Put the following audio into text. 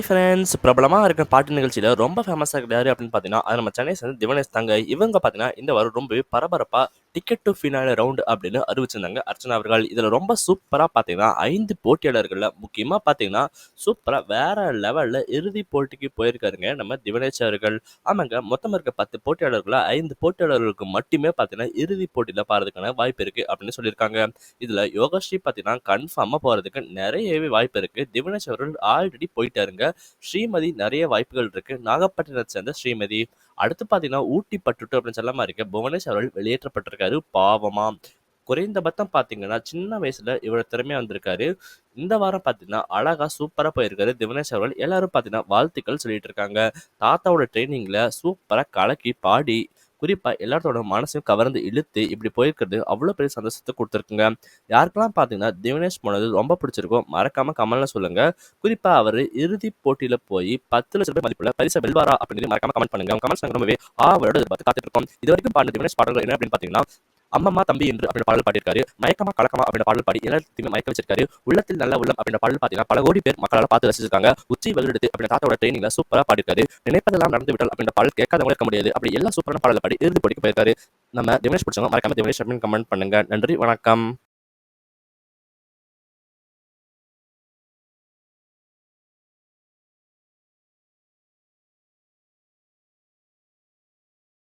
Friends பிரபலமா இருக்கிற பாட்டு நிகழ்ச்சியில ரொம்ப ஃபேமஸா இருக்கிறது யாரு அப்படின்னு பார்த்தீங்கன்னா, அது நம்ம சென்னை சேர்ந்த திவனேஷ் தாங்க. இவங்க பார்த்தீங்கன்னா, இந்த வாரம் ரொம்பவே பரபரப்பா டிக்கெட் டு ஃபினாலே ரவுண்ட் அப்படின்னு அறிவிச்சிருந்தாங்க அர்ச்சனா அவர்கள். இதுல ரொம்ப சூப்பரா பார்த்தீங்கன்னா, 5 போட்டியாளர்கள்ல முக்கியமா பார்த்தீங்கன்னா, சூப்பரா வேற லெவல்ல இறுதிப் போட்டிக்கு போயிருக்காருங்க நம்ம திவனேஷ் அவர்கள். ஆமாங்க, மொத்தம் இருக்க 10 போட்டியாளர்கள்ல 5 போட்டியாளர்களுக்கு மட்டுமே பார்த்தீங்கன்னா, இறுதிப் போட்டியில பாடுறதுக்கான வாய்ப்பு இருக்கு அப்படின்னு சொல்லியிருக்காங்க. இதுல யோகஸ்ரீ பார்த்தீங்கன்னா, கன்ஃபார்மா போறதுக்கு நிறையவே வாய்ப்பு இருக்கு. திவனேஷ் அவர்கள் ஆல்ரெடி போயிட்டாருங்க. ஸ்ரீமதி நிறைய வாய்ப்புகள் இருக்கு. நாகப்பட்டினத்தை சேர்ந்த ஸ்ரீமதி. அடுத்து பார்த்தீங்கன்னா, ஊட்டி பட்டுட்டு அப்படின்னு சொல்லமா இருக்கு. புவனேஷ் அவர்கள் வெளியேற்றப்பட்டிருக்காரு பாவமா. குறைந்தபட்சம் பார்த்தீங்கன்னா, சின்ன வயசுல இவ்வளவு திறமையா வந்திருக்காரு. இந்த வாரம் பார்த்தீங்கன்னா, அழகா சூப்பரா போயிருக்காரு திவனேஷ் அவர்கள். எல்லாரும் பார்த்தீங்கன்னா, வாழ்த்துக்கள் சொல்லிட்டு இருக்காங்க. தாத்தாவோட ட்ரெய்னிங்ல சூப்பரா கலக்கி பாடி, குறிப்பா எல்லாத்தோட மனசையும் கவர்ந்து இழுத்து இப்படி போயிருக்கிறது அவ்வளோ பெரிய சந்தோஷத்தை கொடுத்துருக்குங்க. யாருக்கெல்லாம் பார்த்தீங்கன்னா, திவனேஷ் போனது ரொம்ப பிடிச்சிருக்கோ மறக்காம கமெண்ட்ல சொல்லுங்க. குறிப்பா அவரு இறுதிப் போட்டியில போய் 10,00,000 மதிப்புள்ள பரிசை வெல்வாரா அப்படின்னு மறக்காம கமெண்ட் பண்ணுங்க. உங்க கமெண்ட்ஸ் நாங்க ரொம்பவே ஆவலோட எதிர்பார்த்து காத்துட்டு இருக்கோம். இது வரைக்கும் பாடின திவனேஷ் பாடல்கள் என்ன அப்படின்னு பார்த்தீங்கன்னா, அம்மம்மா தம்பி என்று அப்படின்ற பாடல் பாடியிருக்காரு. மயக்கமா கலக்கமா அப்படின்ற பாடல் பாடி எல்லாத்தையுமே மயக்க வச்சிருக்காரு. உள்ளத்தில் நல்ல உள்ளம் அப்படின்ற பாடல் பார்த்தீங்கன்னா, பல கோடி பேர் மக்களால பார்த்து ரசிச்சிருக்காங்க. உச்சி வெள்ளெடுத்து அப்படின்ற தாத்தாவோட ட்ரெயினிங்ல சூப்பரா பாடியிருக்காரு. நினைப்பதெல்லாம் நடந்து விட்டால் அப்படின்ற பாடல் கேட்காதவங்க இருக்க முடியாது. அப்படி எல்லா சூப்பரான பாடலை பாடி இறுதி போட்டிக்கு போயிருக்காரு. நம்ம திவனேஷ் பிடிச்சவங்க மறக்காம திவனேஷ் அப்படின்னு கமெண்ட் பண்ணுங்க. நன்றி, வணக்கம்.